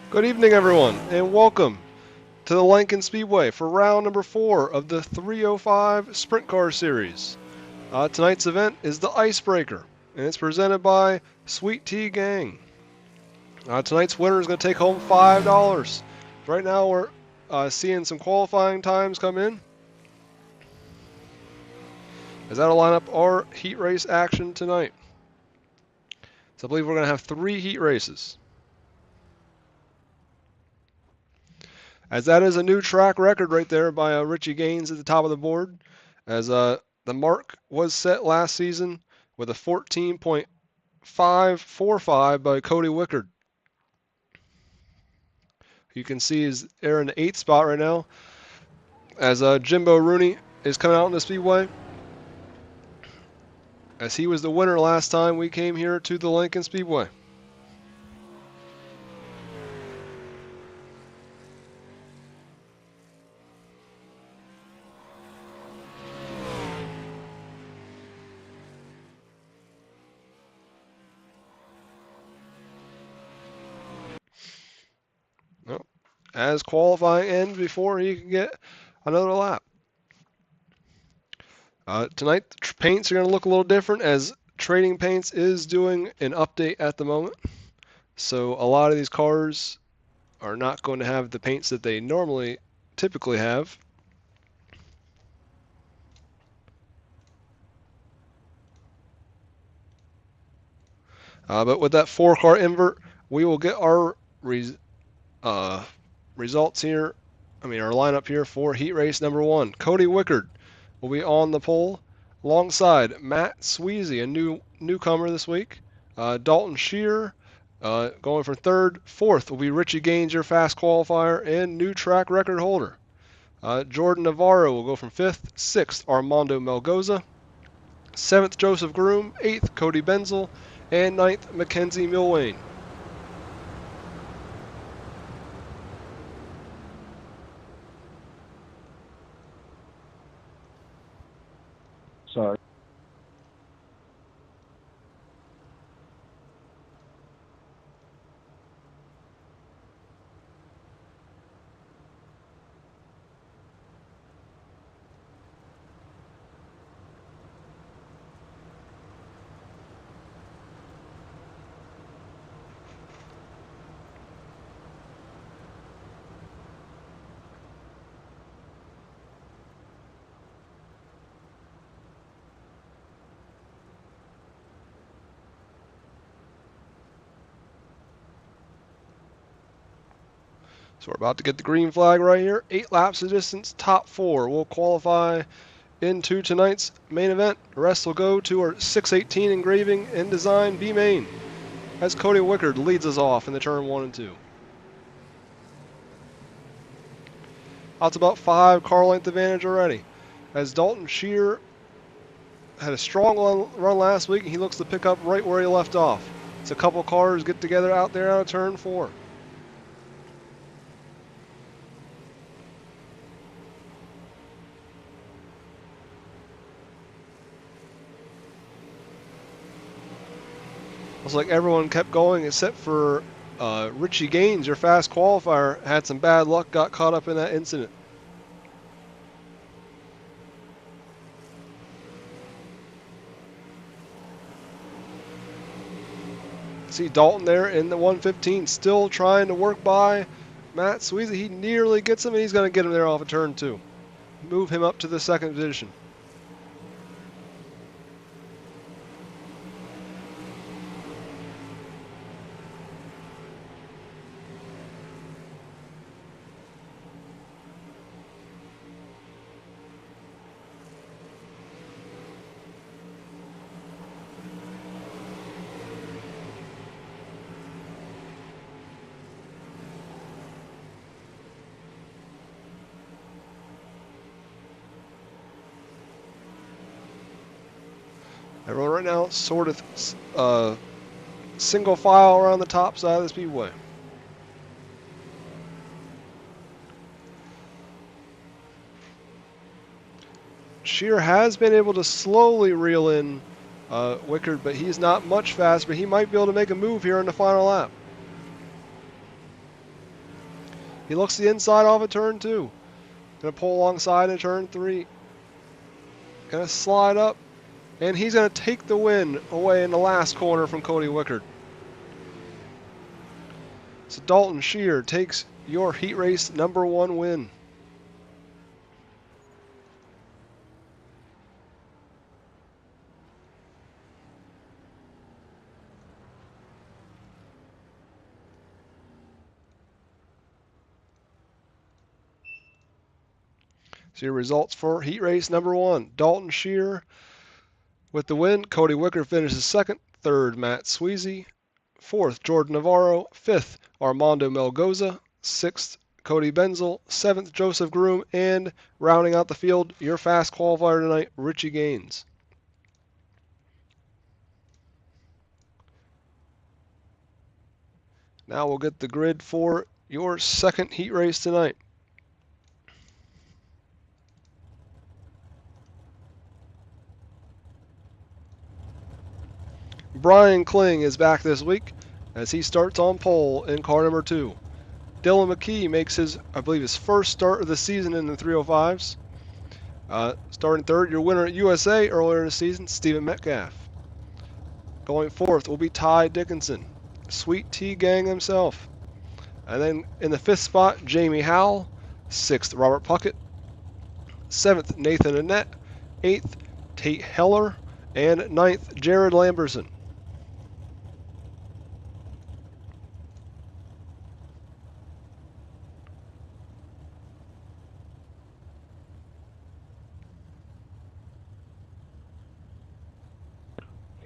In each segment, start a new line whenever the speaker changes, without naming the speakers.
Good evening, everyone, and welcome to the Lincoln Speedway for round number 4 of the 305 Sprint Car Series. Tonight's event is the Icebreaker, and it's presented by Sweet Tea Gang. Tonight's winner is going to take home $5. Right now, we're seeing some qualifying times come in, as that'll line up our heat race action tonight. So I believe we're going to have 3 heat races. As that is a new track record right there by 𝐒𝐩𝐫𝐢𝐧𝐭 at the top of the board, as the mark was set last season with a 14.545 by Cody Wickard. You can see he's there in the 8th spot right now, as Jimbo Rooney is coming out in the Speedway, as he was the winner last time we came here to the Lincoln Speedway. As qualifying ends before he can get another lap. Tonight, the paints are going to look a little different, as Trading Paints is doing an update at the moment. So a lot of these cars are not going to have the paints that they typically have. But with that 4-car invert, we will get our results here. Our lineup here for heat race number 1. Cody Wickard will be on the pole alongside Matt Sweezy, a newcomer this week. Dalton Scheer going for 3rd. 4th will be 𝐒𝐲𝐫𝐢𝐧𝐭, your fast qualifier and new track record holder. Jordan Navarro will go from 5th. 6th, Armando Melgoza. 7th, Joseph Groom. 8th, Cody Benzel. And 9th, Mackenzie Milwain.
Sorry.
So we're about to get the green flag right here. 8 laps of distance, top 4 will qualify into tonight's main event. The rest will go to our 618 engraving and design B main, as Cody Wickard leads us off in the turn 1 and 2. That's about 5 car length advantage already, as Dalton Scheer had a strong run last week, and he looks to pick up right where he left off. It's a couple cars get together out there out of turn 4. Looks like everyone kept going except for 𝐒𝐲𝐫𝐢𝐧𝐭, your fast qualifier, had some bad luck, got caught up in that incident. See Dalton there in the 115, still trying to work by Matt Sweezy. He nearly gets him, and he's going to get him there off of turn 2. Move him up to the 2nd position. Everyone right now sort of single file around the top side of the speedway. Scheer has been able to slowly reel in Wickard, but he's not much faster. He might be able to make a move here in the final lap. He looks the inside off of turn 2. Gonna pull alongside in turn 3. Gonna slide up. And he's gonna take the win away in the last corner from Cody Wickard. So Dalton Scheer takes your heat race #1 win. So your results for heat race #1. Dalton Scheer with the win. Cody Wickard finishes second. Third, Matt Sweezy. Fourth, Jordan Navarro. Fifth, Armando Melgoza. Sixth, Cody Benzel. Seventh, Joseph Groom. And rounding out the field, your fast qualifier tonight, Richie Gaines. Now we'll get the grid for your second heat race tonight. Brian Kling is back this week as he starts on pole in car number 2. Dylan McKee makes his, I believe, his first start of the season in the 305s. Starting third, your winner at USA earlier in the season, Stephen Metcalf. Going fourth will be Ty Dickinson, Sweet Tea Gang himself. And then in the 5th spot, Jamie Howell. 6th, Robert Puckett. 7th, Nathan Annette. 8th, Tate Heller. And 9th, Jared Lamberson.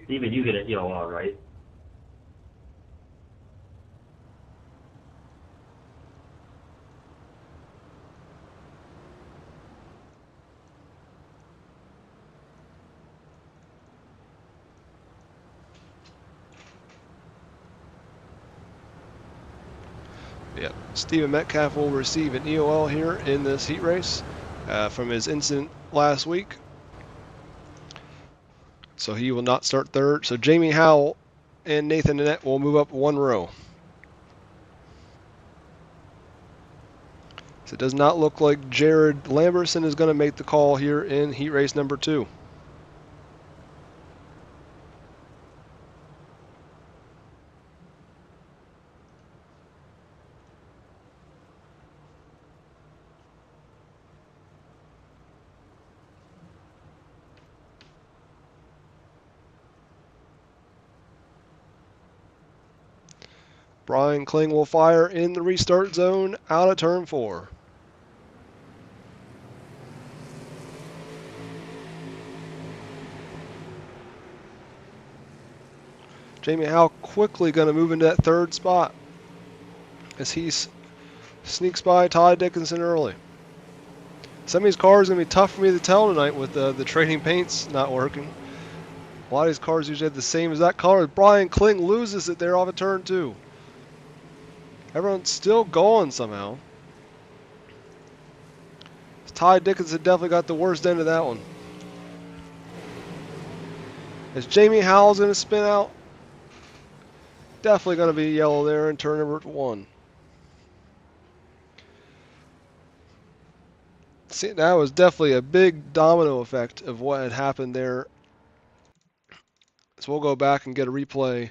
Steven, you get an EOL, right?
Yep. Stephen Metcalf will receive an EOL here in this heat race from his incident last week. So he will not start third. So Jamie Howell and Nathan Annette will move up 1 row. So it does not look like Jared Lamberson is going to make the call here in heat race number 2. Brian Kling will fire in the restart zone out of turn 4. Jamie Howell quickly going to move into that 3rd spot as he sneaks by Ty Dickinson early. Some of these cars are going to be tough for me to tell tonight with the trading paints not working. A lot of these cars usually have the same as that color. Brian Kling loses it there off of turn 2. Everyone's still going somehow. Ty Dickinson definitely got the worst end of that one. As Jamie Howell's going to spin out, definitely going to be yellow there in turn number 1. See, that was definitely a big domino effect of what had happened there. So we'll go back and get a replay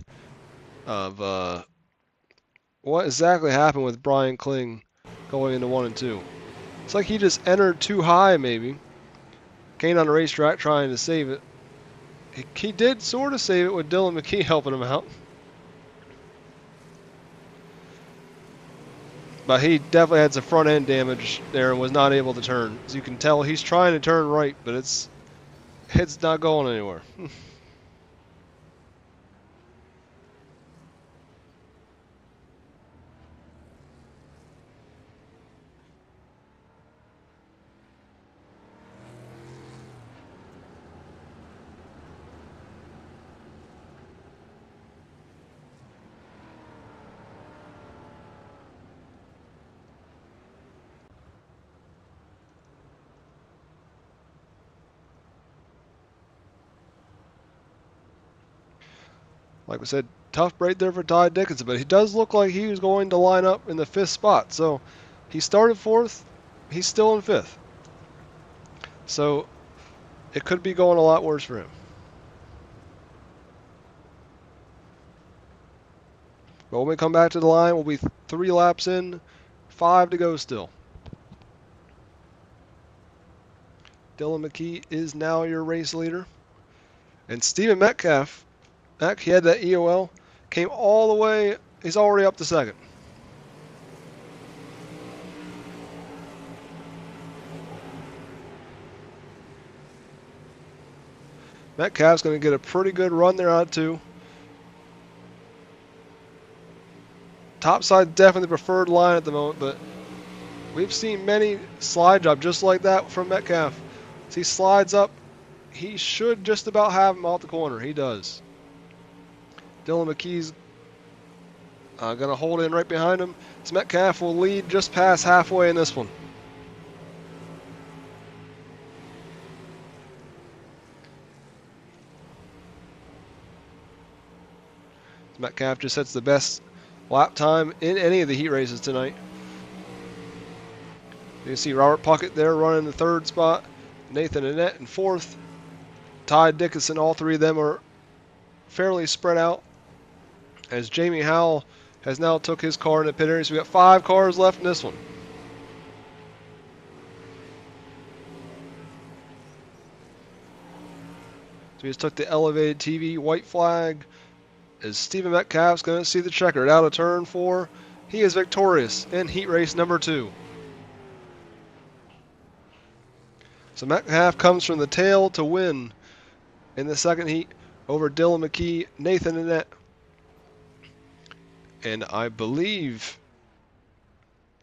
of what exactly happened with Brian Kling going into 1 and 2. It's like he just entered too high, maybe. Came on the racetrack trying to save it. He did sort of save it with Dylan McKee helping him out. But he definitely had some front end damage there and was not able to turn. As you can tell, he's trying to turn right, but it's not going anywhere. Like we said, tough break there for Ty Dickinson, but he does look like he was going to line up in the 5th spot. So He started 4th. He's still in 5th. So it could be going a lot worse for him. But when we come back to the line, we'll be 3 laps in, 5 to go still. Dylan McKee is now your race leader. And Stephen Metcalf, heck, he had that EOL, came all the way, he's already up to 2nd. Metcalf's going to get a pretty good run there out of 2. Topside definitely the preferred line at the moment, but we've seen many slide job just like that from Metcalf. As he slides up, he should just about have him out the corner. He does. Dylan McKee's going to hold in right behind him. So Metcalf will lead just past halfway in this one. Metcalf just sets the best lap time in any of the heat races tonight. You can see Robert Puckett there running the 3rd spot. Nathan Annette in 4th. Ty Dickinson, all 3 of them are fairly spread out. As Jamie Howell has now took his car in the pit area. So we got 5 cars left in this one. So we just took the elevated TV white flag. As Stephen Metcalf's going to see the checkered out of turn 4. He is victorious in heat race number 2. So Metcalf comes from the tail to win in the 2nd heat over Dylan McKee, Nathan Annette. And I believe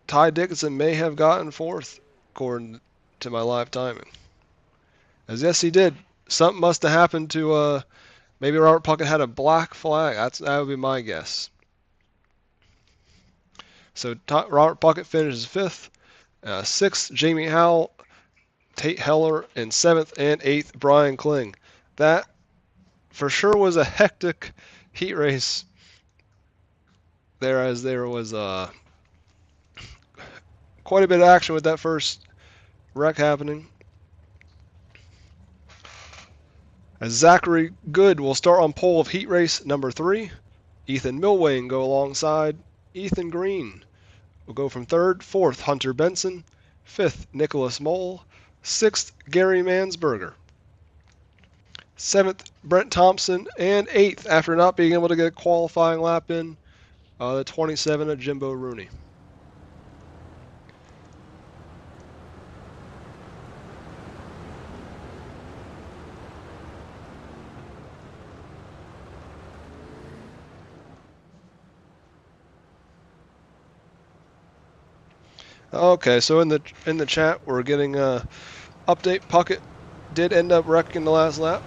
Ty Dickinson may have gotten 4th, according to my live timing. As yes, he did. Something must have happened to maybe Robert Puckett had a black flag. That would be my guess. So Robert Puckett finishes 5th. 6th, Jamie Howell. Tate Heller in 7th, and 8th, Brian Kling. That for sure was a hectic heat race there, as there was quite a bit of action with that first wreck happening. As Zachary Good will start on pole of heat race number 3. Ethan Milwane go alongside. Ethan Green will go from 3rd. 4th, Hunter Benson. 5th, Nicholas Mole. 6th, Gary Mansberger. 7th, Brent Thompson. And 8th, after not being able to get a qualifying lap in, the 27 of Jimbo Rooney. Okay, so in the chat we're getting update. Puckett did end up wrecking the last lap.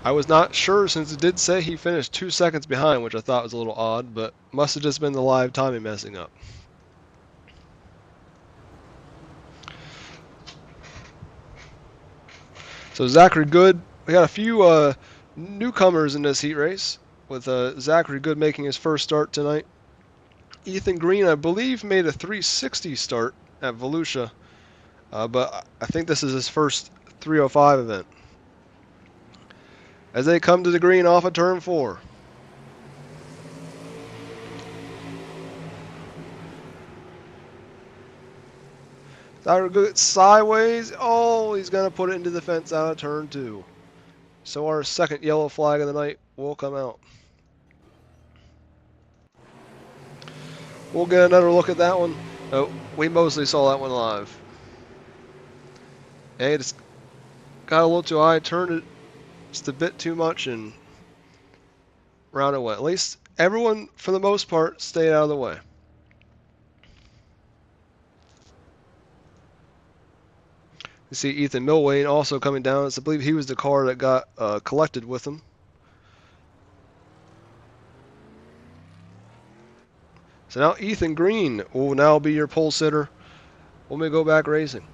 I was not sure, since it did say he finished 2 seconds behind, which I thought was a little odd, but must have just been the live timing messing up. So Zachary Good, we got a few newcomers in this heat race, with Zachary Good making his first start tonight. Ethan Green, I believe, made a 360 start at Volusia, but I think this is his first 305 event. As they come to the green off of turn 4. Zachary Good sideways. Oh, he's going to put it into the fence out of turn 2. So our second yellow flag of the night will come out. We'll get another look at that one. We mostly saw that one live. And it's got a little too high, turned it just a bit too much, and round it went. At least everyone, for the most part, stayed out of the way. You see Ethan Milwane also coming down. I believe he was the car that got collected with him. So now Ethan Green will now be your pole sitter when we go back racing.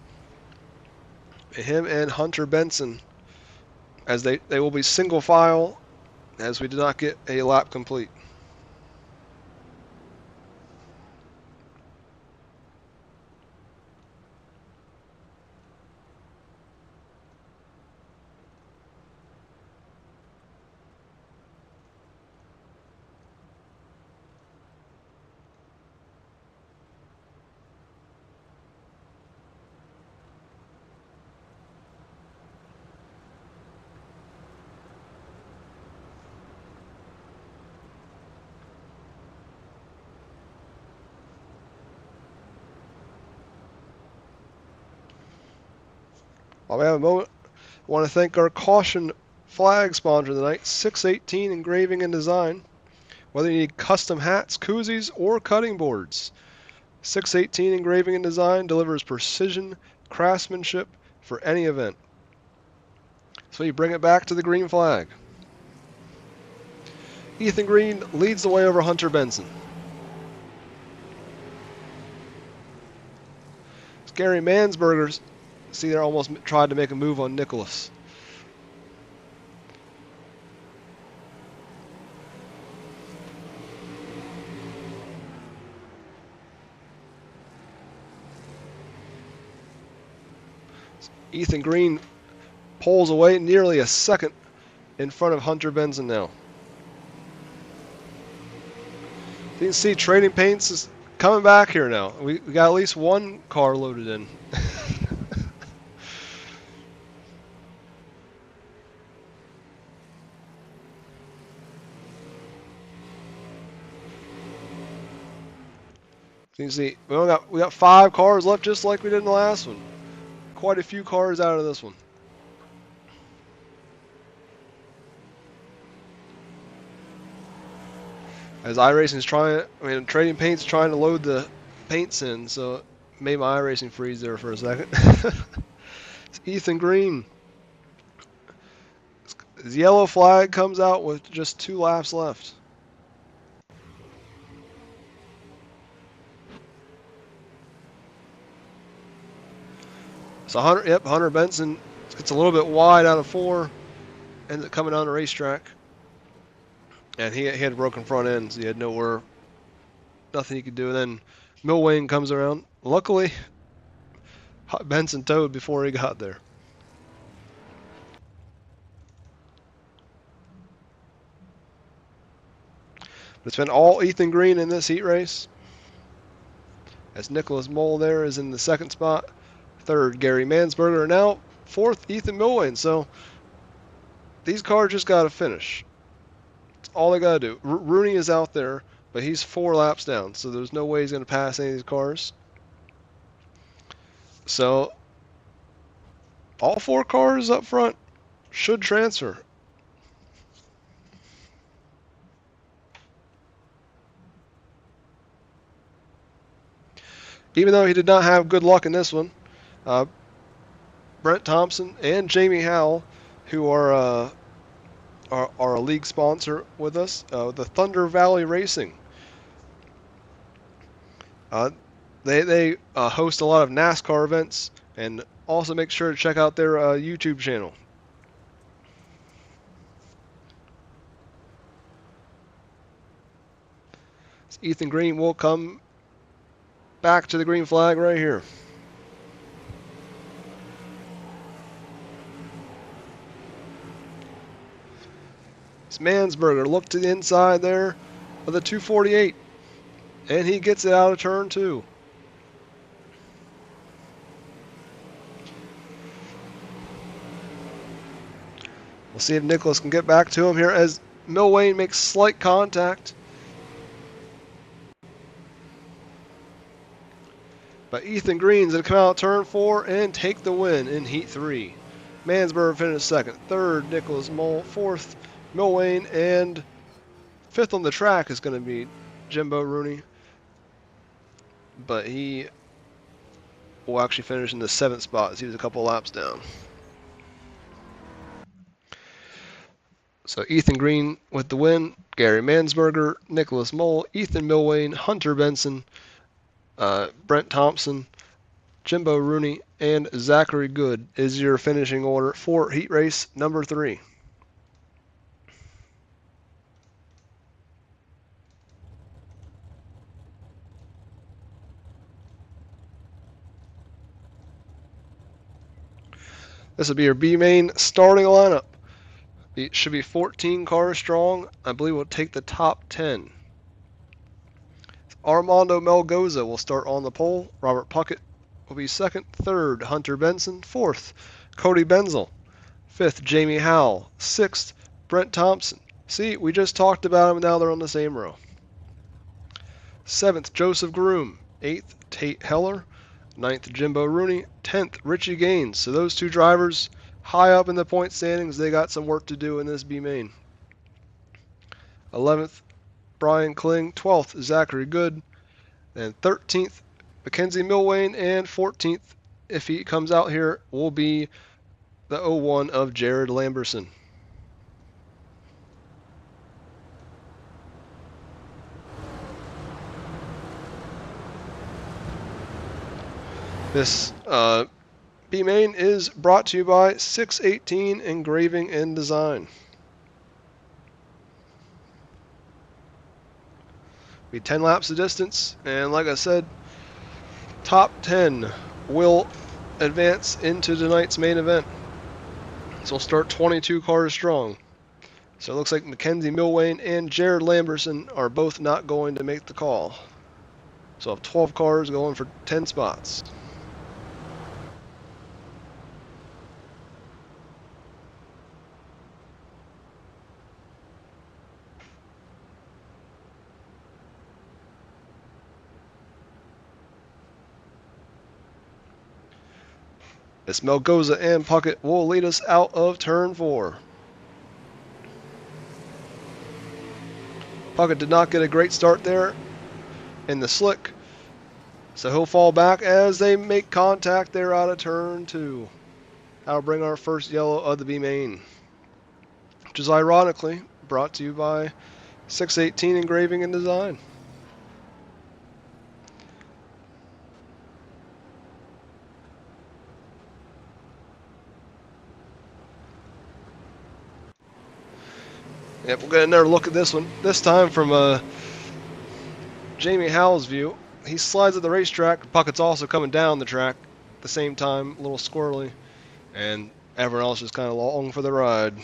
Him and Hunter Benson, as they will be single file, as we did not get a lap complete. While we have a moment, I want to thank our caution flag sponsor tonight, 618 Engraving and Design. Whether you need custom hats, koozies, or cutting boards, 618 Engraving and Design delivers precision craftsmanship for any event. So you bring it back to the green flag. Ethan Green leads the way over Hunter Benson. Gary Mansberger's, see there, almost tried to make a move on Nicholas. Ethan Green pulls away nearly a second in front of Hunter Benson now. You can see Trading Paints is coming back here now. We got at least one car loaded in. You can see we got 5 cars left, just like we did in the last one. Quite a few cars out of this one. As iRacing's Trading Paint's trying to load the paints in, so it made my iRacing freeze there for a second. It's Ethan Green. His yellow flag comes out with just 2 laps left. So Hunter Benson gets a little bit wide out of 4, ends up coming down the racetrack. And he had a broken front end, so he had nothing he could do. And then Milwayne comes around. Luckily, Benson towed before he got there. But it's been all Ethan Green in this heat race. As Nicholas Mole there is in the 2nd spot. 3rd, Gary Mansberger. And now 4th, Ethan Milwayne. So these cars just got to finish. That's all they got to do. Rooney is out there, but he's 4 laps down. So there's no way he's going to pass any of these cars. So all 4 cars up front should transfer. Even though he did not have good luck in this one, Brent Thompson and Jamie Howell, who are a league sponsor with us, the Thunder Valley Racing. They host a lot of NASCAR events, and also make sure to check out their YouTube channel. So Ethan Green will come back to the green flag right here. It's Mansberger. Look to the inside there of the 248. And he gets it out of turn 2. We'll see if Nicholas can get back to him here as Milwayne makes slight contact. But Ethan Green's going to come out turn 4 and take the win in Heat 3. Mansberger finished 2nd. 3rd, Nicholas Mole. 4th, Milwayne. And 5th on the track is going to be Jimbo Rooney. But he will actually finish in the 7th spot as he was a couple laps down. So Ethan Green with the win. Gary Mansberger, Nicholas Mole, Ethan Milwayne, Hunter Benson, Brent Thompson, Jimbo Rooney, and Zachary Good is your finishing order for heat race number 3. This will be your B main starting lineup. It should be 14 cars strong. I believe we'll take the top 10. Armando Melgoza will start on the pole. Robert Puckett will be 2nd. 3rd, Hunter Benson. 4th, Cody Benzel. 5th, Jamie Howell. 6th, Brent Thompson. See, we just talked about them, now they're on the same row. 7th, Joseph Groom. 8th, Tate Heller. 9th, Jimbo Rooney. 10th, Richie Gaines. So those two drivers high up in the point standings, they got some work to do in this B main. 11th, Brian Kling. 12th, Zachary Good. And 13th, Mackenzie Milwane. And 14th, if he comes out here, will be the 01 of Jared Lamberson. This B main is brought to you by 618 Engraving and Design. Be 10 laps of distance, and like I said, top 10 will advance into tonight's main event. So we'll start 22 cars strong. So it looks like Mackenzie Milwane and Jared Lamberson are both not going to make the call. So I'll have 12 cars going for 10 spots. This 𝐒𝐲𝐫 and Puckett will lead us out of turn 4. Puckett did not get a great start there in the slick, so he'll fall back as they make contact there out of turn 2. That'll bring our first yellow of the B main, which is ironically brought to you by 618 Engraving and Design. Yep, we'll get another look at this one. This time from Jamie Howell's view. He slides at the racetrack. Puckett's also coming down the track at the same time, a little squirrely. And everyone else is kind of along for the ride.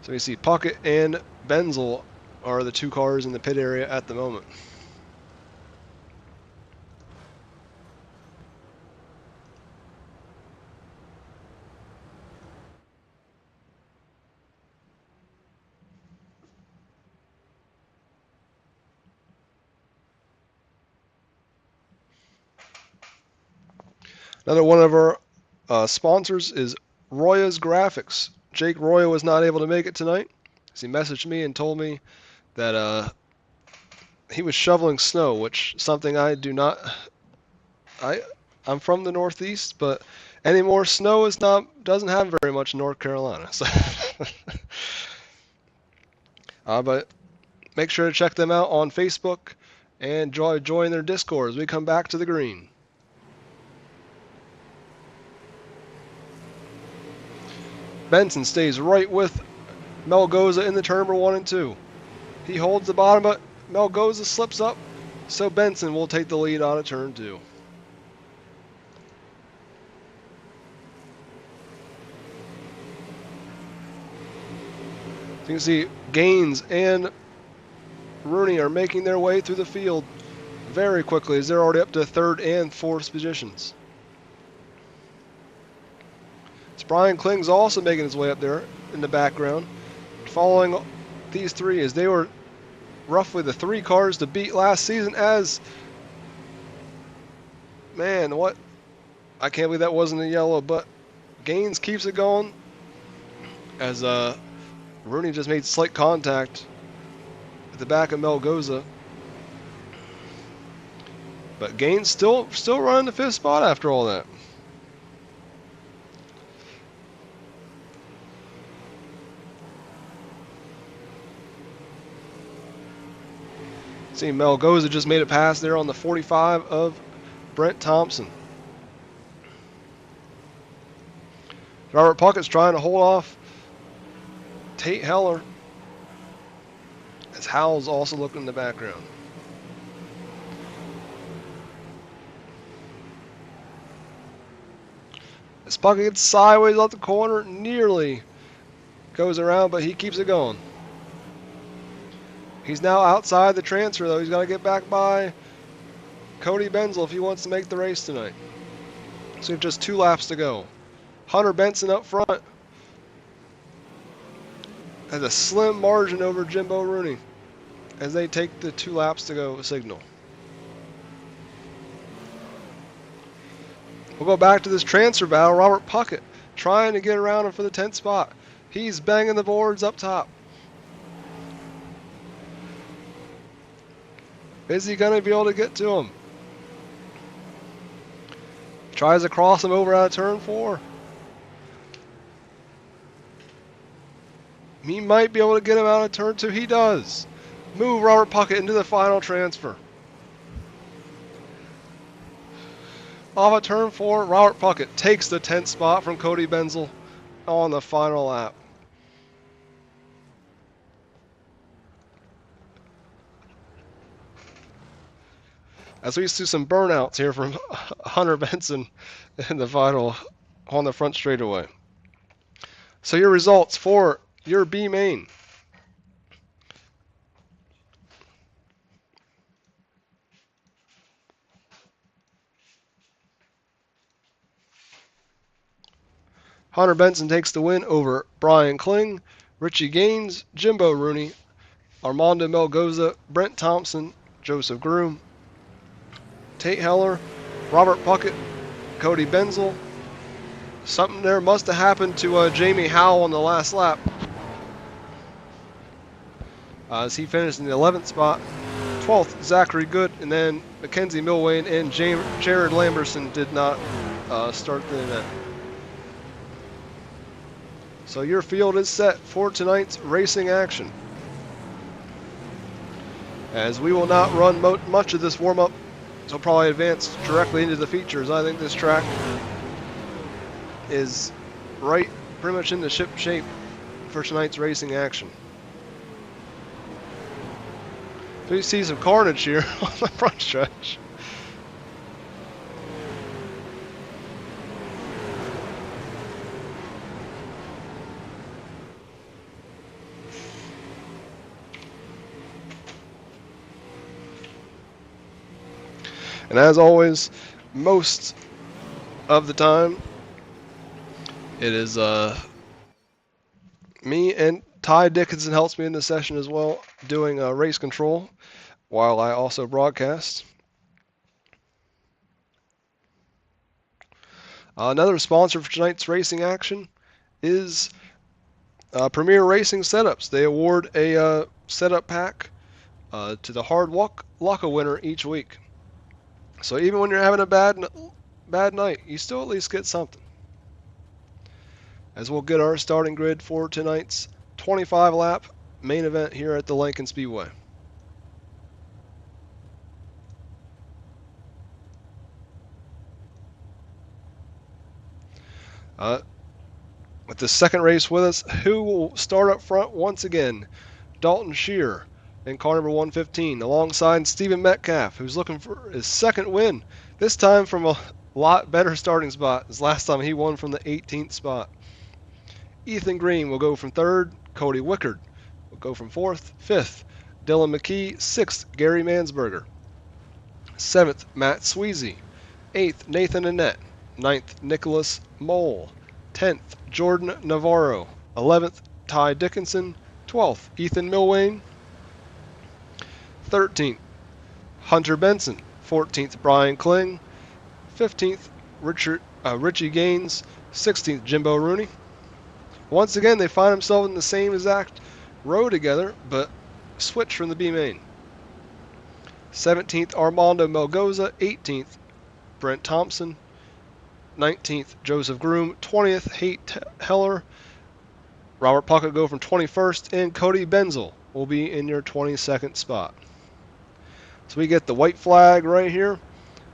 So you see Puckett and Benzel are the two cars in the pit area at the moment. Another one of our sponsors is Roya's Graphics. Jake Roya was not able to make it tonight. So he messaged me and told me that he was shoveling snow, which something I do not. I'm from the Northeast, but any more snow doesn't have very much in North Carolina. So but make sure to check them out on Facebook and join their Discord as we come back to the green. Benson stays right with 𝐒𝐲𝐫 in the turn number 1 and 2. He holds the bottom, but 𝐒𝐲𝐫 slips up, so Benson will take the lead out of turn 2. So you can see Gaines and Rooney are making their way through the field very quickly as they're already up to 3rd and 4th positions. Brian Kling's also making his way up there in the background, following these three as they were roughly the 3 cars to beat last season. As man, what? I can't believe that wasn't a yellow, but Gaines keeps it going as Rooney just made slight contact at the back of 𝐒𝐲𝐫. But Gaines still running the 5th spot after all that. See, 𝐒𝐲𝐫 just made it past there on the 45 of Brent Thompson. Robert Puckett's trying to hold off Tate Heller as Howell's also looking in the background. As Puckett gets sideways off the corner, nearly goes around, but he keeps it going. He's now outside the transfer, though. He's got to get back by Cody Benzel if he wants to make the race tonight. So we have just 2 laps to go. Hunter Benson up front. has a slim margin over Jimbo Rooney as they take the 2 laps to go signal. We'll go back to this transfer battle. Robert Puckett trying to get around him for the 10th spot. He's banging the boards up top. Is he going to be able to get to him? Tries to cross him over out of turn 4. He might be able to get him out of turn 2. He does. Move Robert Puckett into the final transfer. Off of turn 4, Robert Puckett takes the 10th spot from Cody Benzel on the final lap. As we see some burnouts here from Hunter Benson in the final on the front straightaway. So your results for your B main. Hunter Benson takes the win over Brian Kling, Richie Gaines, Jimbo Rooney, Armando Melgoza, Brent Thompson, Joseph Groom, Tate Heller, Robert Puckett, Cody Benzel. Something there must have happened to Jamie Howell on the last lap, as he finished in the 11th spot. 12th, Zachary Good, and then Mackenzie Milwain and Jared Lamberson did not start the event. So your field is set for tonight's racing action. As we will not run much of this warm-up, so probably advance directly into the features. I think this track is right pretty much in the ship shape for tonight's racing action. So you see some carnage here on the front stretch. And as always, most of the time, it is me, and Ty Dickinson helps me in the session as well, doing race control while I also broadcast. Another sponsor for tonight's racing action is Premier Racing Setups. They award a setup pack to the Hard Lucka winner each week. So even when you're having a bad night, you still at least get something. As we'll get our starting grid for tonight's 25-lap main event here at the Lincoln Speedway. With the second race with us, who will start up front once again? Dalton Shear in car number 115, alongside Stephen Metcalf, who's looking for his second win, this time from a lot better starting spot, as last time he won from the 18th spot. Ethan Green will go from 3rd, Cody Wickard will go from 4th, 5th, Dylan McKee, 6th, Gary Mansberger, 7th, Matt Sweezy, 8th, Nathan Annette, 9th, Nicholas Mole, 10th, Jordan Navarro, 11th, Ty Dickinson, 12th, Ethan Milwain, 13th, Hunter Benson, 14th, Brian Kling, 15th, Richie Gaines, 16th, Jimbo Rooney. Once again, they find themselves in the same exact row together, but switch from the B main. 17th, Armando Melgoza, 18th, Brent Thompson, 19th, Joseph Groom, 20th, Tate Heller, Robert Puckett go from 21st, and Cody Benzel will be in your 22nd spot. So we get the white flag right here.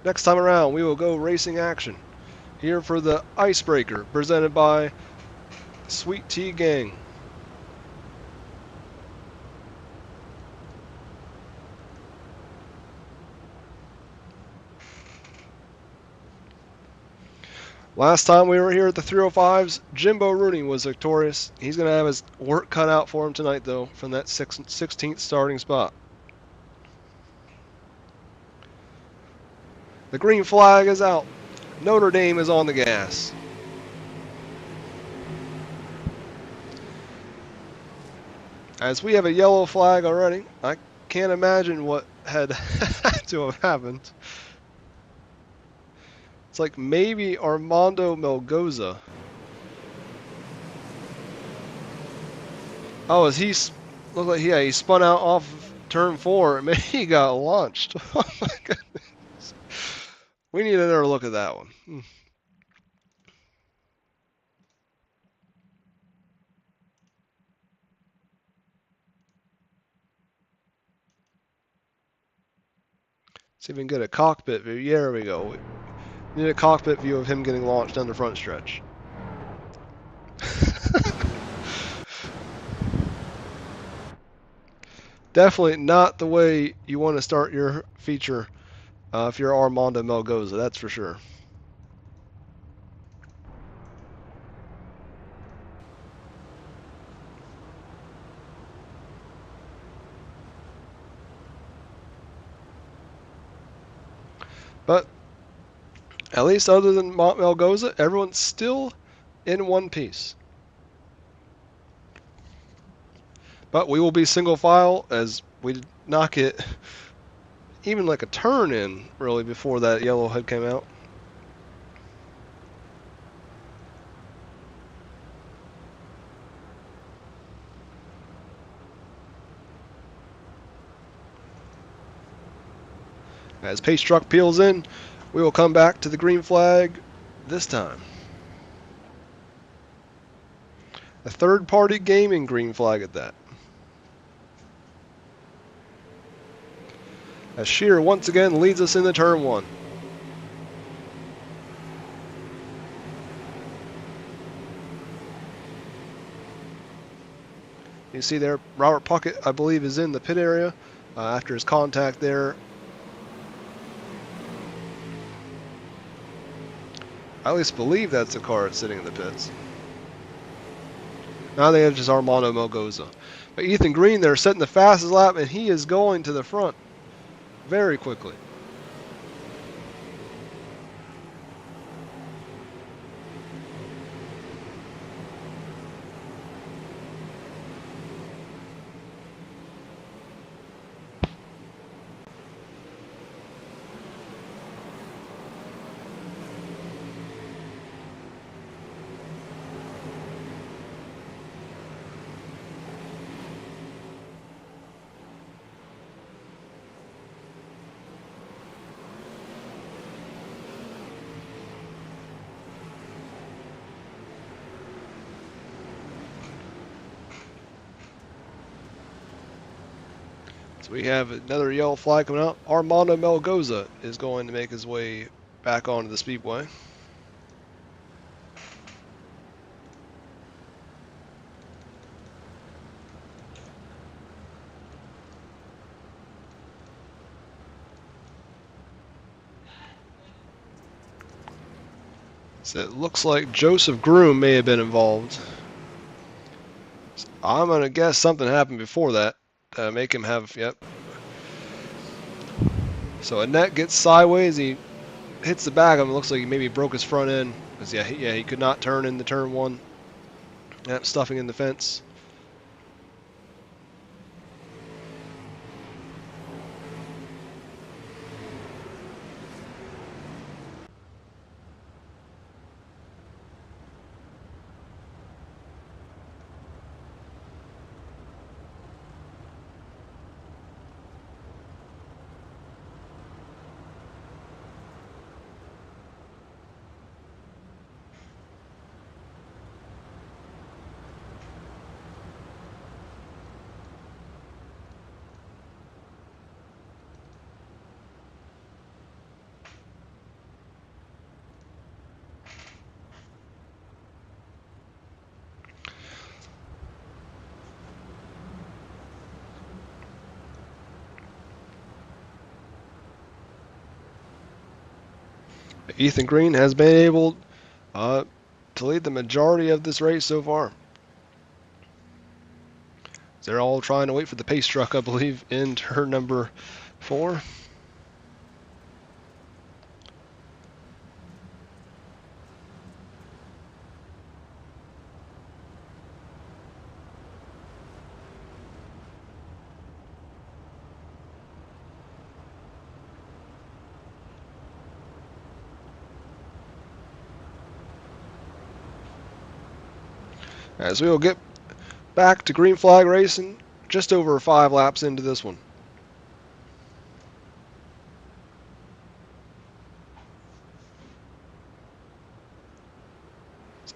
Next time around, we will go racing action here for the Icebreaker, presented by Sweet Tea Gang. Last time we were here at the 305s, Jimbo Rooney was victorious. He's going to have his work cut out for him tonight, though, from that 16th starting spot. The green flag is out. Notre Dame is on the gas. As we have a yellow flag already, I can't imagine what had to have happened. It's like maybe Armando Melgoza. Oh, is he? Looked like he spun out off of turn 4 and maybe he got launched. Oh my goodness. We need another look at that one. See if we can get a cockpit view. Yeah, there we go. We need a cockpit view of him getting launched down the front stretch. Definitely not the way you want to start your feature if you're Armando Melgoza, that's for sure. But at least other than Melgoza, everyone's still in one piece. But we will be single file as we did not get even like a turn in really before that yellow head came out. As pace truck peels in, we will come back to the green flag this time. A third-party gaming green flag at that. As Shear once again leads us into turn 1. You see there, Robert Puckett, I believe, is in the pit area after his contact there. I at least believe that's the car that's sitting in the pits. Now they have just Armando Melgoza. But Ethan Green there setting the fastest lap, and he is going to the front very quickly. So we have another yellow flag coming out. Armando Melgoza is going to make his way back onto the speedway. So it looks like Joseph Groom may have been involved. So I'm going to guess something happened before that to make him have, yep. So Annette gets sideways. He hits the back of him. It looks like he maybe broke his front end. Because, he could not turn into turn 1. Yep, stuffing in the fence. Ethan Green has been able to lead the majority of this race so far. They're all trying to wait for the pace truck, I believe, in turn number 4. As we will get back to green flag racing, just over 5 laps into this one.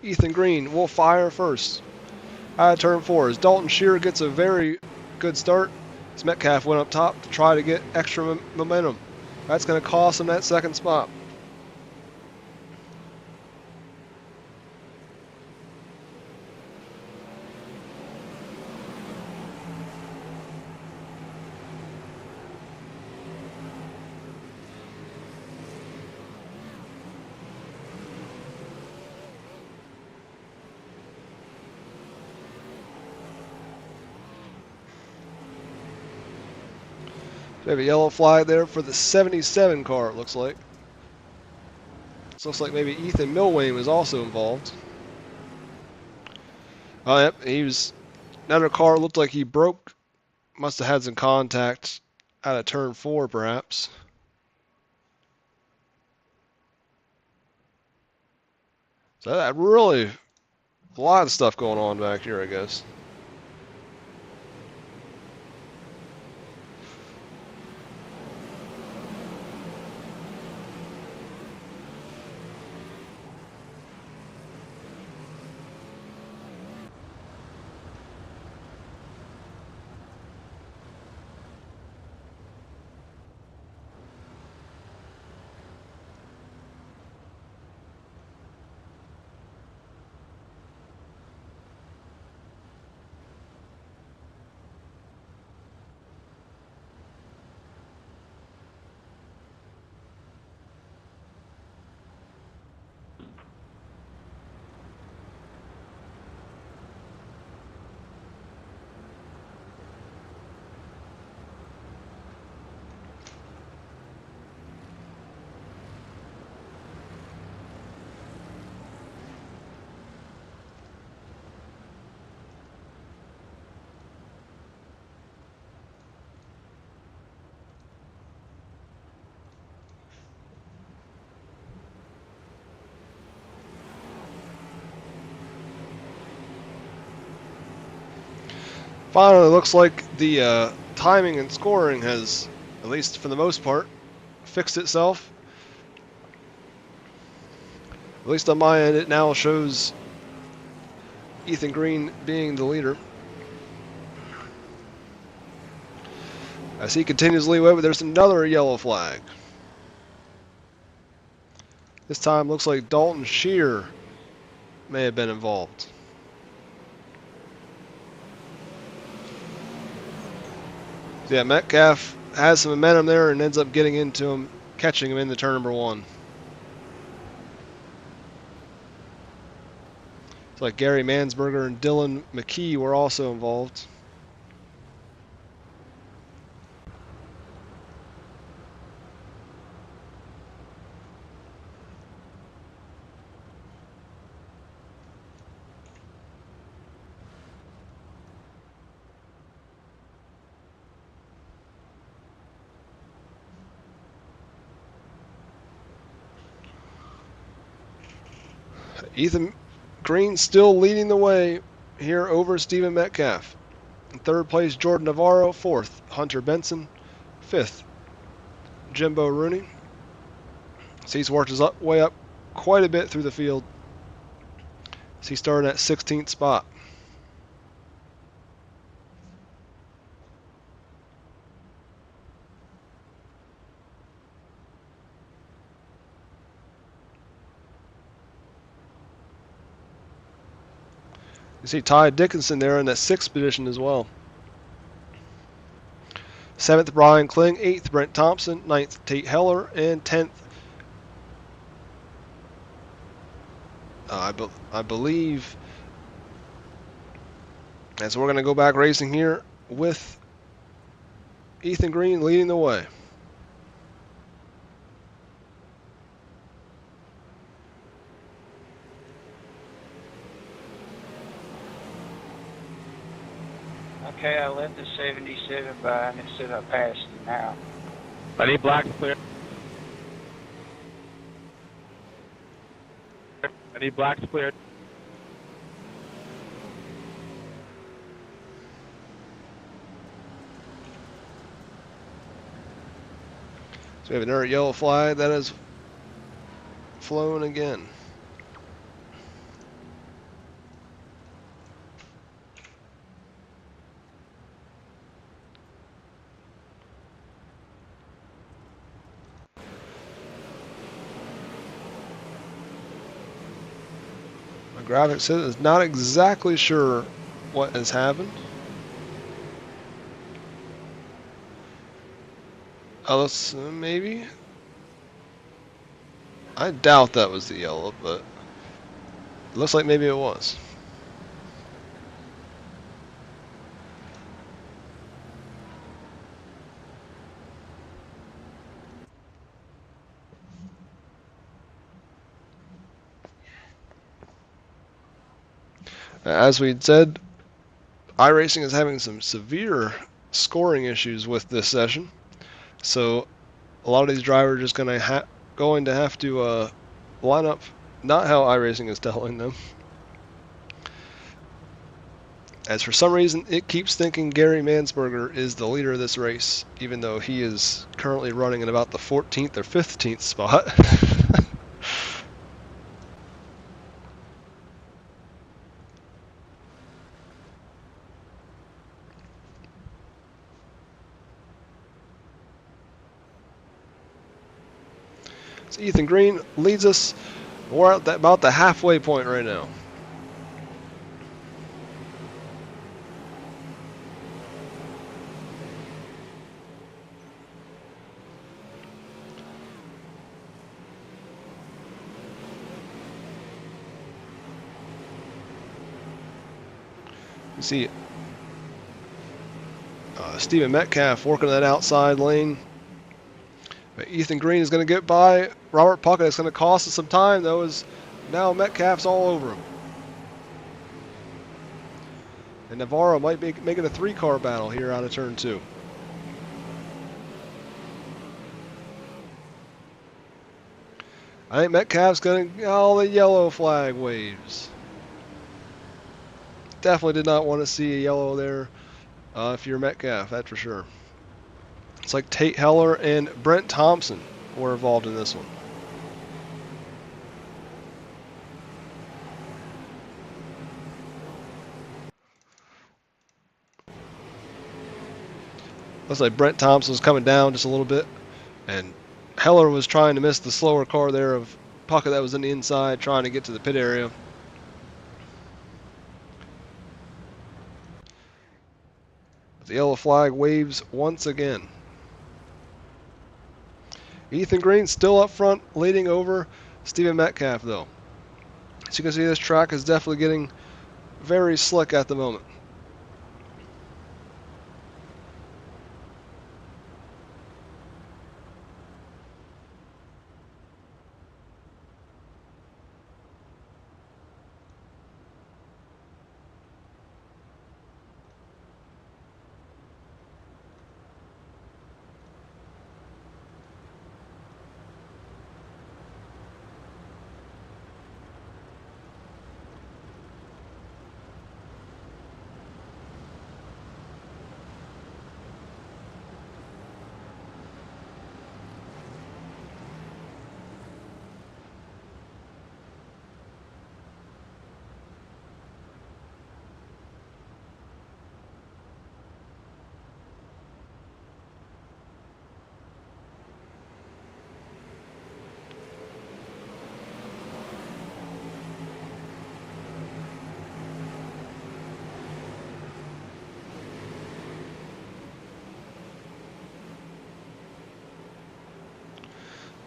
Ethan Green will fire first. Out of turn 4 as Dalton 𝐒𝐲 gets a very good start. As Metcalf went up top to try to get extra momentum. That's going to cost him that second spot. We have a yellow flag there for the 77 car, it looks like. This looks like maybe Ethan Milwayne was also involved. Oh, yep, he was. Another car looked like he broke. Must have had some contact out of turn 4, perhaps. So that really a lot of stuff going on back here, I guess. Finally, looks like the timing and scoring has, at least for the most part, fixed itself. At least on my end, it now shows Ethan Green being the leader. As he continues to lead away, but there's another yellow flag. This time looks like Dalton 𝐒𝐲 may have been involved. So yeah, Metcalf has some momentum there and ends up getting into him, catching him into turn number 1. It's like Gary Mansberger and Dylan McKee were also involved. Ethan Green still leading the way here over Stephen Metcalf. In third place, Jordan Navarro. Fourth, Hunter Benson. Fifth, Jimbo Rooney. So he's worked his way up quite a bit through the field. So he started at 16th spot. You see Ty Dickinson there in that 6th position as well. 7th, Brian Kling. 8th, Brent Thompson. 9th, Tate Heller. And 10th, I believe. And so we're going to go back racing here with Ethan Green leading the way.
Okay, I left the 77 behind instead of passing now.
I need blacks clear. I need blacks cleared.
we have another yellow flag that has flown again. My graphics is not exactly sure what has happened. Oh, let's maybe. I doubt that was the yellow, but it looks like maybe it was. As we said, iRacing is having some severe scoring issues with this session, so a lot of these drivers are just going to have to line up not how iRacing is telling them. As for some reason, it keeps thinking Gary Mansberger is the leader of this race, even though he is currently running in about the 14th or 15th spot. So Ethan Green leads us. We're at about the halfway point right now. You see Stephen Metcalf working that outside lane. But Ethan Green is going to get by Robert Puckett. It's going to cost us some time, though, as now Metcalf's all over him. And Navarro might be making a three-car battle here out of turn 2. I think Metcalf's going to... all the yellow flag waves. Definitely did not want to see a yellow there if you're Metcalf, that's for sure. It's like Tate Heller and Brent Thompson were involved in this one. Looks like Brent Thompson was coming down just a little bit, and Heller was trying to miss the slower car there of Puckett that was in the inside, trying to get to the pit area. The yellow flag waves once again. Ethan Green still up front, leading over Stephen Metcalf, though. As you can see, this track is definitely getting very slick at the moment.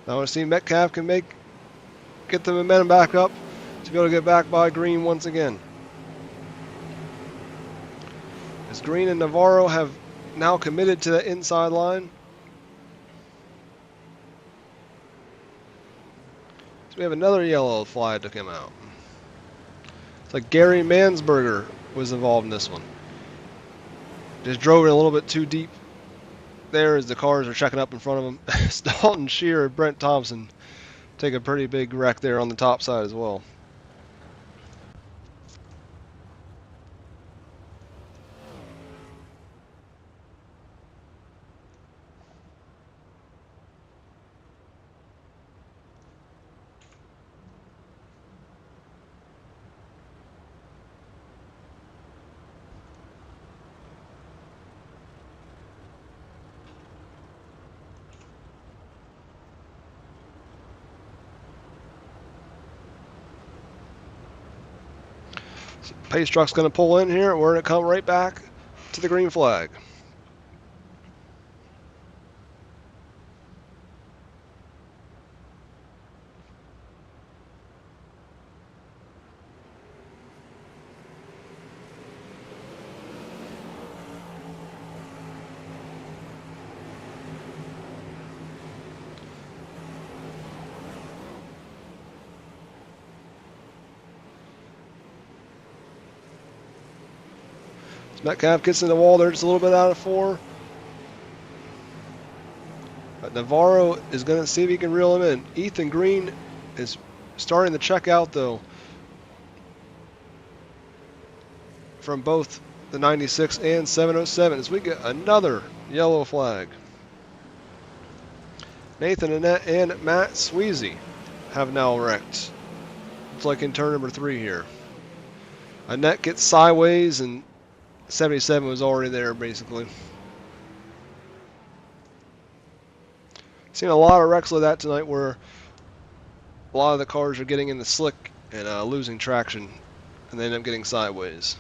Now I see Metcalf can get the momentum back up to be able to get back by Green once again. As Green and Navarro have now committed to the inside line. So we have another yellow flag to come out. It's like Gary Mansberger was involved in this one. Just drove it a little bit too deep there as the cars are checking up in front of him. Dalton Shear and Brent Thompson take a pretty big wreck there on the top side as well. Pace truck's going to pull in here. We're going to come right back to the green flag. Metcalf gets in the wall there, just a little bit out of 4. But Navarro is going to see if he can reel him in. Ethan Green is starting to check out, though, from both the 96 and 707 as we get another yellow flag. Nathan Annette and Matt Sweezy have now wrecked. It's like in turn number 3 here. Annette gets sideways and 77 was already there, basically. Seen a lot of wrecks like that tonight where a lot of the cars are getting in the slick and losing traction, and they end up getting sideways.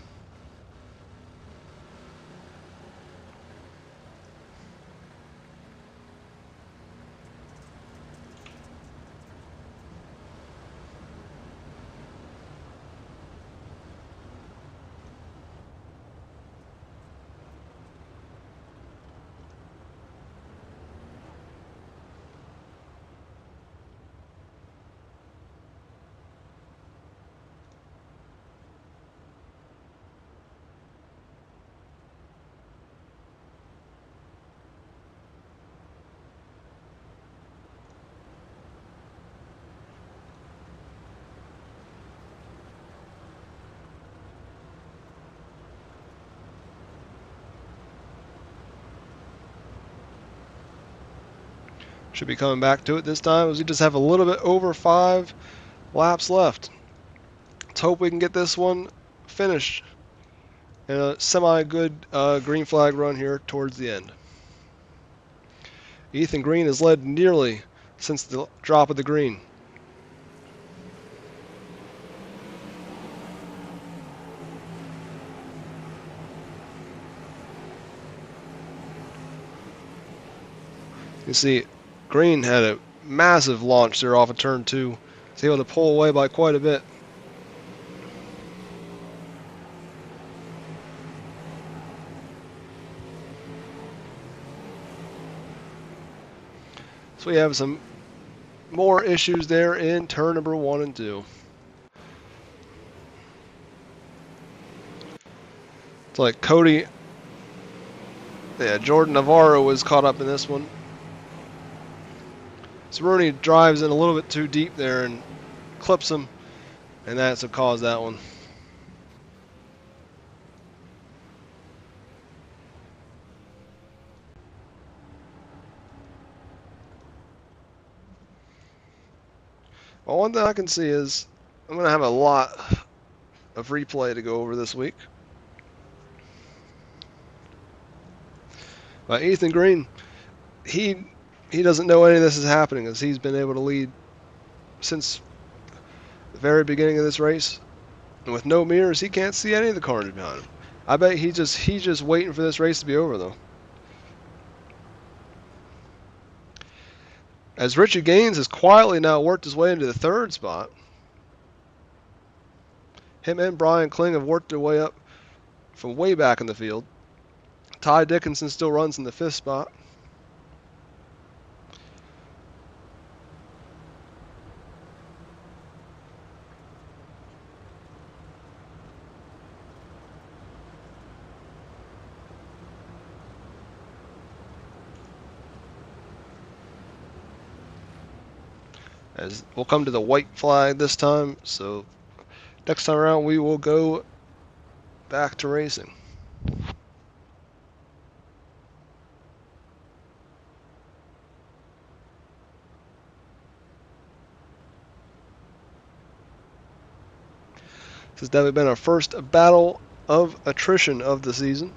Should be coming back to it this time as we just have a little bit over 5 laps left. Let's hope we can get this one finished in a semi-good green flag run here towards the end. Ethan Green has led nearly since the drop of the green. You see, Green had a massive launch there off of turn 2. He's able to pull away by quite a bit. So we have some more issues there in turn number 1 and 2. It's like Cody, yeah, Jordan Navarro was caught up in this one. Cerrone drives in a little bit too deep there and clips him, and that's what caused that one. Well, one thing I can see is I'm going to have a lot of replay to go over this week. But Ethan Green, he doesn't know any of this is happening as he's been able to lead since the very beginning of this race. And with no mirrors, he can't see any of the cars behind him. I bet he's just waiting for this race to be over, though. As Richie Gaines has quietly now worked his way into the 3rd spot. Him and Brian Kling have worked their way up from way back in the field. Ty Dickinson still runs in the 5th spot. As we'll come to the white flag this time, so next time around we will go back to racing. This has definitely been our first battle of attrition of the season.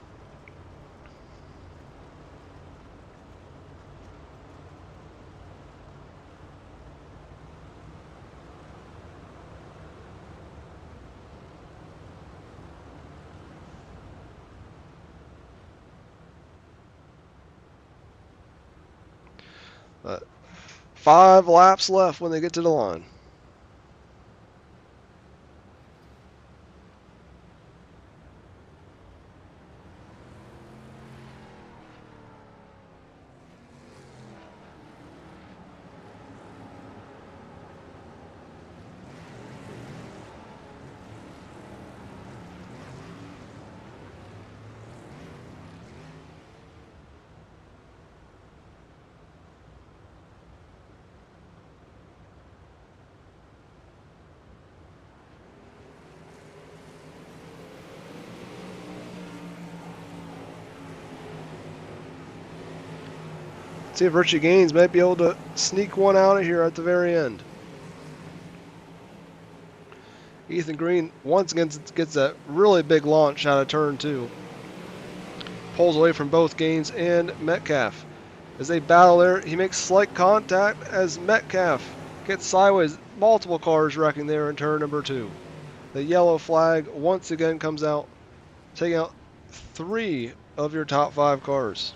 5 laps left when they get to the line. See if Richie Gaines might be able to sneak one out of here at the very end. Ethan Green once again gets that really big launch out of turn 2. Pulls away from both Gaines and Metcalf. As they battle there, he makes slight contact as Metcalf gets sideways. Multiple cars wrecking there in turn number 2. The yellow flag once again comes out, taking out 3 of your top 5 cars.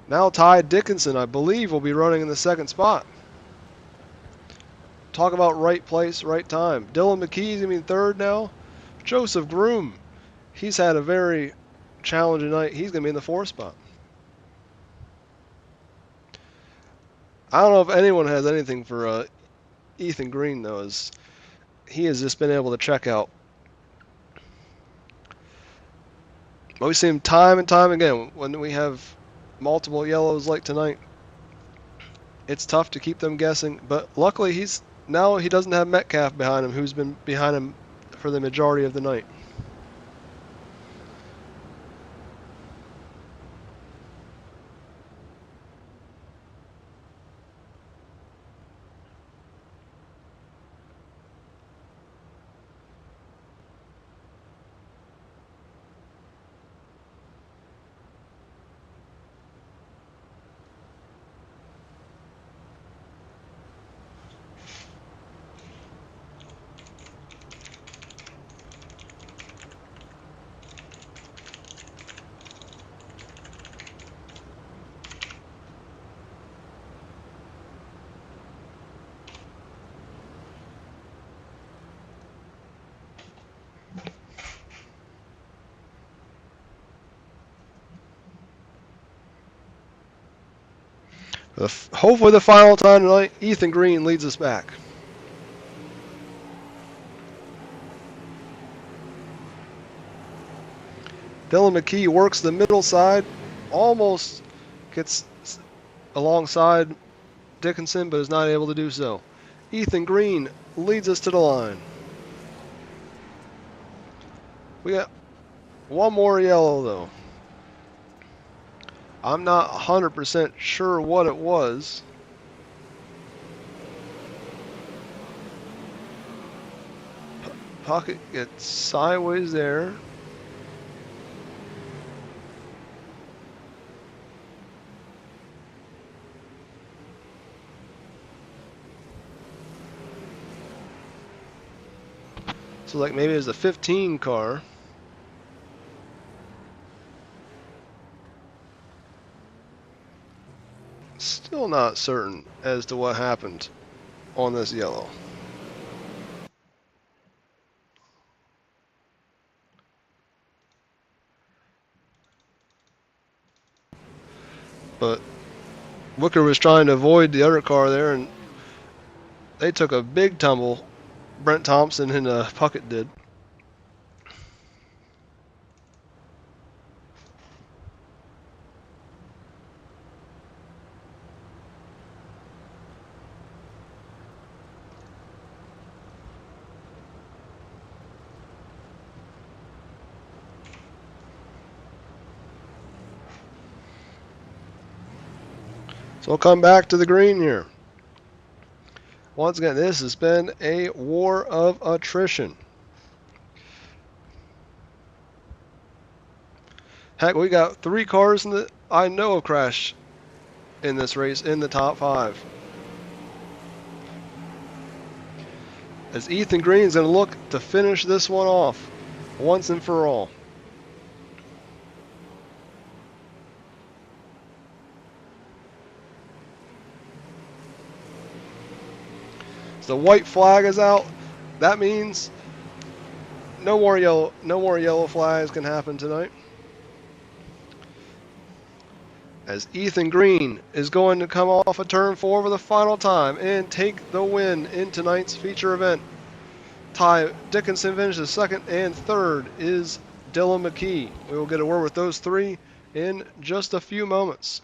Now Ty Dickinson, I believe, will be running in the second spot. Talk about right place, right time. Dylan McKee's going to be third now. Joseph Groom, he's had a very challenging night. He's going to be in the 4th spot. I don't know if anyone has anything for Ethan Green, though, as he has just been able to check out. But we see him time and time again when we have multiple yellows like tonight. It's tough to keep them guessing, but luckily he doesn't have Metcalf behind him, who's been behind him for the majority of the night. Hopefully the final time tonight, Ethan Green leads us back. Dylan McKee works the middle side, almost gets alongside Dickinson, but is not able to do so. Ethan Green leads us to the line. We got one more yellow, though. I'm not 100% sure what it was. Pocket gets sideways there. So like maybe it was a 15 car. Still not certain as to what happened on this yellow. But Wicker was trying to avoid the other car there, and they took a big tumble. Brent Thompson and Puckett did. So we'll come back to the green here. Once again, this has been a war of attrition. Heck, we got 3 cars in the I know of crash in this race in the top 5. As Ethan Green is going to look to finish this one off once and for all. the white flag is out, that means no more yellow flags can happen tonight. As Ethan Green is going to come off a turn 4 for the final time and take the win in tonight's feature event. Ty Dickinson finishes second, and third is Dylan McKee. We will get a word with those three in just a few moments.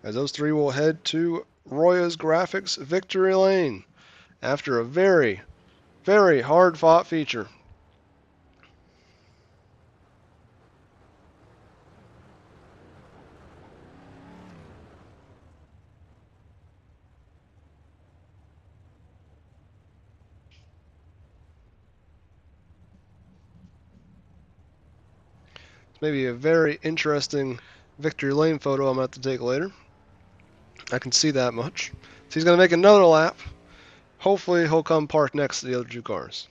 As those three will head to Roya's Graphics Victory Lane after a very, very hard-fought feature. Maybe a very interesting Victory Lane photo I'm going to have to take later. I can see that much. So he's going to make another lap. Hopefully he'll come park next to the other two cars.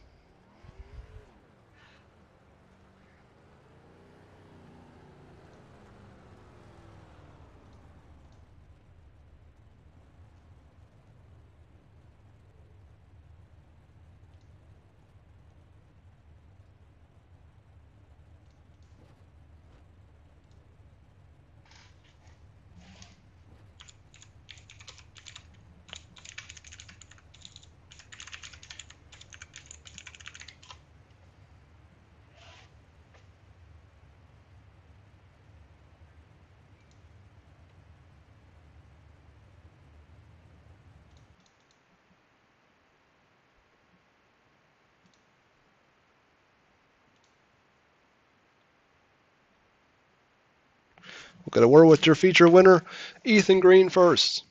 We'll get a word with your feature winner, Ethan Green, first.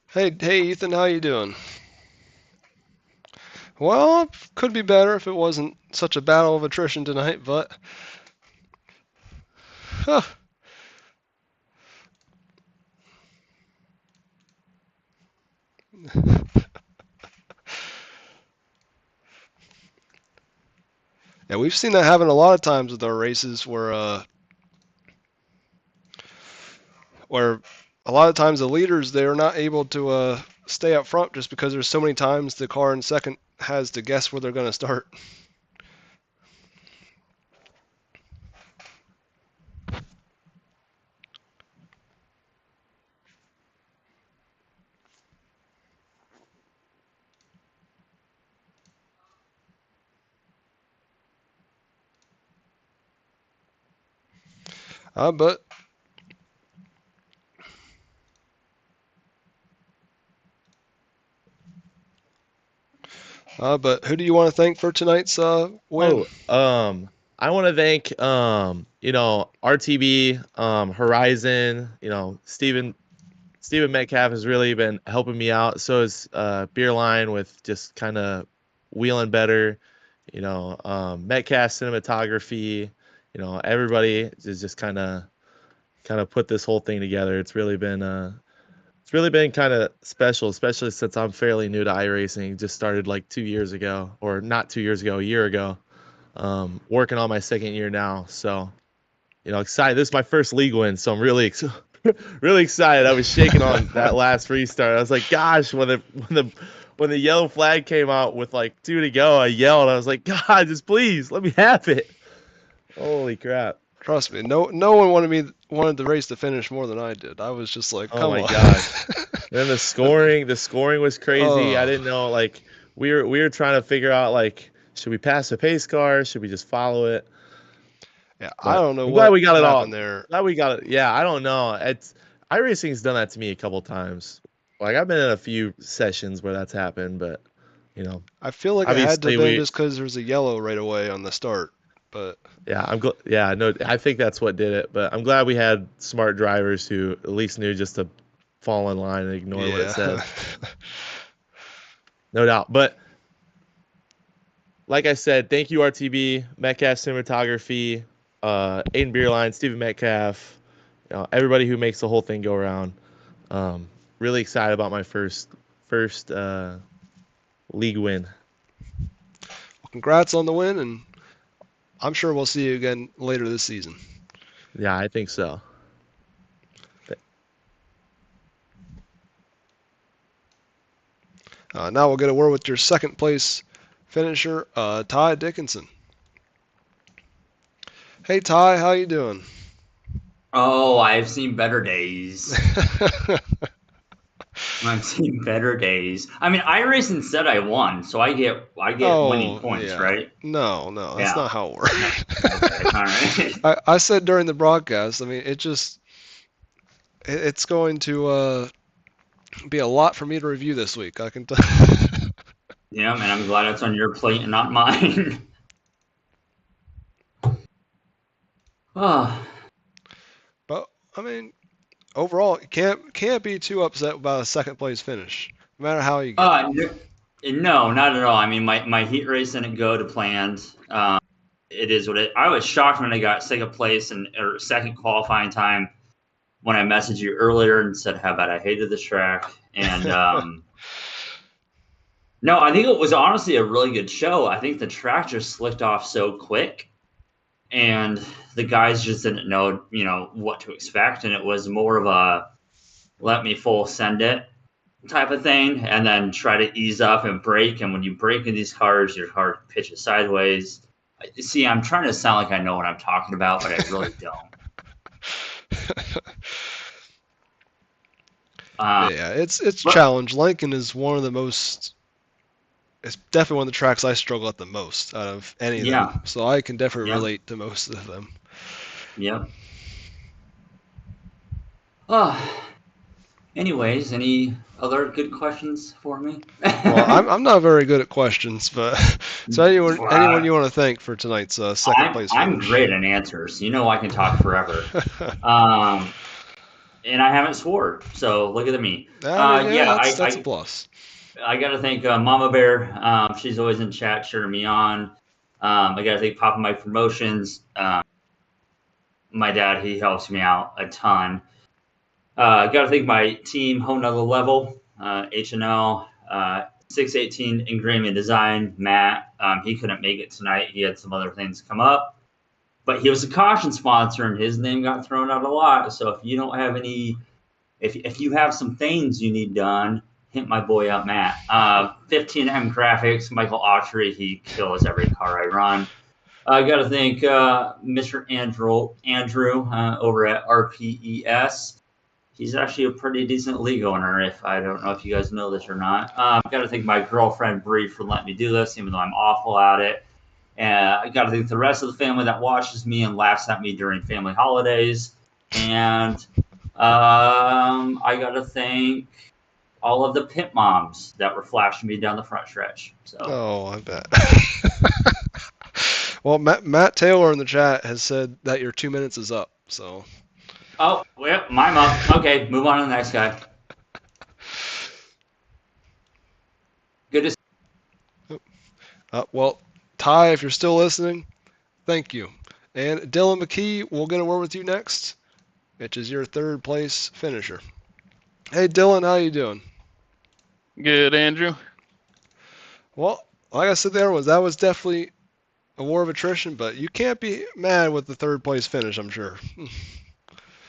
Hey Ethan, how you doing? Well, could be better if it wasn't such a battle of attrition tonight, but huh. Yeah, we've seen that happen a lot of times with our races where a lot of times the leaders, they're not able to stay up front just because there's so many times the car in second has to guess where they're going to start. But who do you want to thank for tonight's win?
I want to thank RTB, Horizon, Steven Metcalf has really been helping me out. So is Beerline with just kind of wheeling better, Metcalf cinematography, everybody is just kind of put this whole thing together. It's really been kind of special, especially since I'm fairly new to iRacing. Just started like 2 years ago, or not 2 years ago, a year ago. Working on my second year now, so excited. This is my first league win, so I'm really really excited. I was shaking on that last restart. I was like, gosh, when the yellow flag came out with like 2 to go, I yelled. I was like, God, just please let me have it. Holy crap!
Trust me, no one wanted the race to finish more than I did. I was just like, come on.
Oh my gosh! Then the scoring was crazy. I didn't know, like we were trying to figure out, like, should we pass the pace car? Should we just follow it?
Yeah, but I don't know.
I'm glad we got it all
there.
Glad we got it. Yeah, I don't know. iRacing's done that to me a couple times. Like, I've been in a few sessions where that's happened, but
I feel like it had to have been just because there was a yellow right away on the start. But
yeah, I think that's what did it. But I'm glad we had smart drivers who at least knew just to fall in line and ignore what it said. No doubt. But like I said, thank you, RTB, Metcalf cinematography, Aiden Beerline, Steven Metcalf, everybody who makes the whole thing go around. really excited about my first league win.
Well, congrats on the win, and I'm sure we'll see you again later this season.
Yeah, I think so.
Now we'll get a word with your second place finisher, Ty Dickinson. Hey Ty, how you doing?
Oh, I've seen better days. I've seen better days. I mean, iRacing said I won, so I get winning points,
yeah.
right?
No, that's
Yeah.
not how it works.
Okay, all right.
I said during the broadcast, I mean, it's going to be a lot for me to review this week. I can tell.
Yeah, man, I'm glad it's on your plate and not mine. Oh,
But I mean, overall, you can't be too upset about a second place finish, no matter how you get.
no, not at all. I mean, my heat race didn't go to planned. It is what it. I was shocked when I got second place or second qualifying time when I messaged you earlier and said how bad I hated this track. And no, I think it was honestly a really good show. I think the track just slicked off so quick, and the guys just didn't know, what to expect, and it was more of a let me full send it type of thing, and then try to ease up and brake. And when you brake in these cars, your car pitches sideways. See, I'm trying to sound like I know what I'm talking about, but I really don't.
Yeah, it's challenge. Lincoln is one of the most. It's definitely one of the tracks I struggle at the most out of any of them. So I can definitely relate to most of them.
Yeah. Anyways, any other good questions for me?
Well, I'm not very good at questions, but so anyone you want to thank for tonight's second place finish?
I'm great at answers. I can talk forever. And I haven't swore, so look at me.
That's a plus.
I got to thank Mama Bear. She's always in chat cheering me on. I got to thank Papa Mike Promotions. My dad, he helps me out a ton. I got to thank my team, Whole Nother Level, H&L, 618 Engraving Design, Matt. He couldn't make it tonight. He had some other things come up. But he was a caution sponsor, and his name got thrown out a lot. So if you don't have if you have some things you need done, hit my boy up, Matt. 15M Graphics, Michael Autry, he kills every car I run. I got to thank Mr. Andrew over at RPES. He's actually a pretty decent league owner. I don't know if you guys know this or not. I got to thank my girlfriend Bree for letting me do this, even though I'm awful at it. And I got to thank the rest of the family that watches me and laughs at me during family holidays. And I got to thank all of the pit moms that were flashing me down the front stretch. So.
Oh, I bet. Well, Matt Taylor in the chat has said that your 2 minutes is up. So.
Oh, well, mine up. Okay, move on to the next guy. Good to see.
Well, Ty, if you're still listening, thank you. And Dylan McKee, we'll get a word with you next, which is your third place finisher. Hey, Dylan, how you doing?
Good, Andrew.
Well, like I said, that was definitely a war of attrition, but you can't be mad with the third place finish, I'm sure.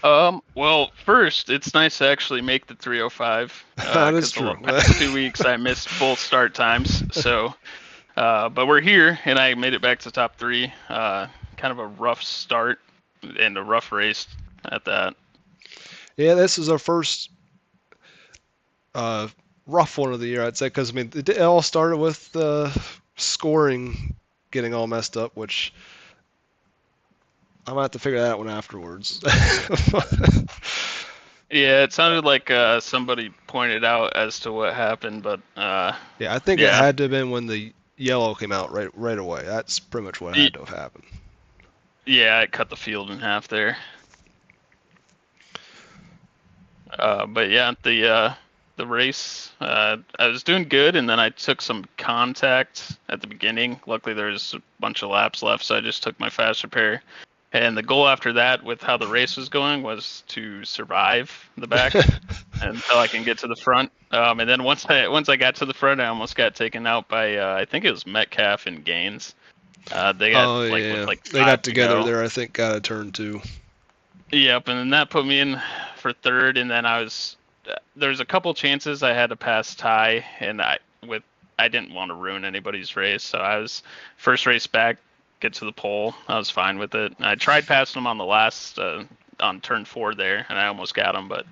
Well, first, it's nice to actually make the 305.
That is true.
The past 2 weeks I missed both start times, so but we're here, and I made it back to top 3. Kind of a rough start and a rough race at that.
Yeah, this is our first rough one of the year, I'd say, because I mean it all started with scoring getting all messed up, which I'm gonna have to figure that one afterwards.
Yeah, it sounded like somebody pointed out as to what happened, but
yeah, I think it had to have been when the yellow came out right away. That's pretty much what had to have happened.
Yeah, it cut the field in half there. But yeah, the race, I was doing good, and then I took some contact at the beginning. Luckily, there was a bunch of laps left, so I just took my fast repair. And the goal after that, with how the race was going, was to survive the back until I can get to the front. And then once I got to the front, I almost got taken out by I think it was Metcalf and Gaines. They got
Oh
like
yeah,
with like
they
5
got
to
together
go.
there. I think got a turn 2.
Yep, and then that put me in for third, and then there's a couple chances I had to pass Ty, and I didn't want to ruin anybody's race, so I was first race back, get to the pole. I was fine with it. I tried passing him on the last on turn 4 there, and I almost got him, but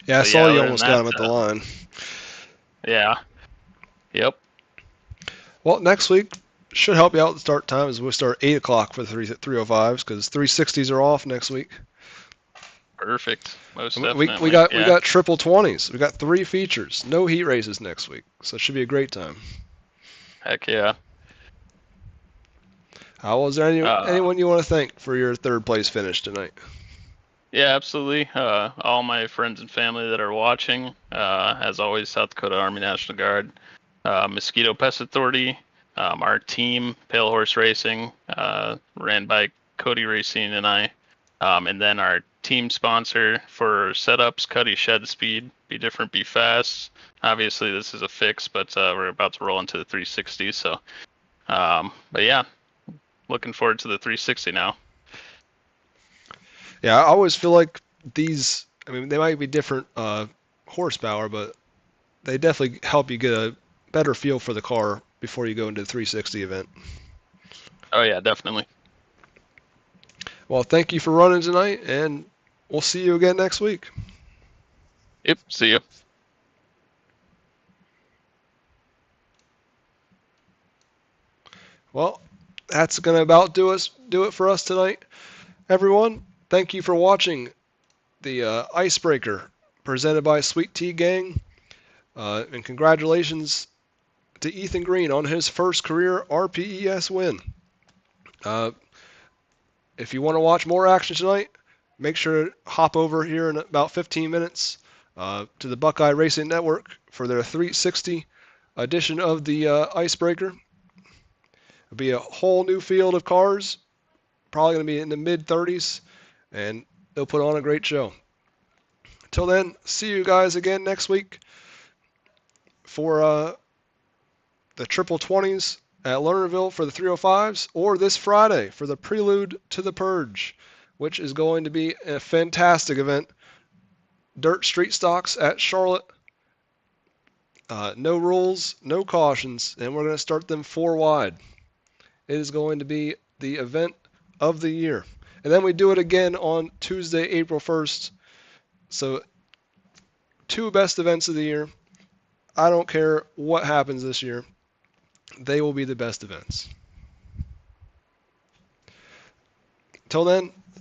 Yeah, I saw you
other than
almost got him
that,
at the line.
yeah, yep.
Well, next week should help you out. The start time is we'll start 8 o'clock for the 305s because 360s are off next week.
Perfect. Most
We
definitely.
got triple 20s. We got 3 features. No heat races next week, so it should be a great time.
Heck yeah.
Was there anyone you want to thank for your third place finish tonight?
Yeah, absolutely. All my friends and family that are watching, as always, South Dakota Army National Guard, Mosquito Pest Authority, our team, Pale Horse Racing, ran by Cody Racing and I, and then our team sponsor for setups, Cuddy Shed Speed, Be Different, Be Fast. Obviously, this is a fix, but we're about to roll into the 360, so, but yeah, looking forward to the 360 now.
Yeah, I always feel like these, they might be different horsepower, but they definitely help you get a better feel for the car before you go into the 360 event.
Oh, yeah, definitely.
Well, thank you for running tonight, and we'll see you again next week.
Yep, see you.
Well, that's going to about do it for us tonight. Everyone, thank you for watching the Icebreaker presented by Sweet Tea Gang. And congratulations to Ethan Green on his first career RPES win. If you want to watch more action tonight, make sure to hop over here in about 15 minutes to the Buckeye Racing Network for their 360 edition of the Icebreaker. It'll be a whole new field of cars, probably going to be in the mid-30s, and they'll put on a great show. Until then, see you guys again next week for the triple 20s at Lernerville for the 305s, or this Friday for the Prelude to the Purge, which is going to be a fantastic event. Dirt street stocks at Charlotte. No rules, no cautions, and we're going to start them 4 wide. It is going to be the event of the year. And then we do it again on Tuesday, April 1st. So 2 best events of the year. I don't care what happens this year. They will be the best events. Till then,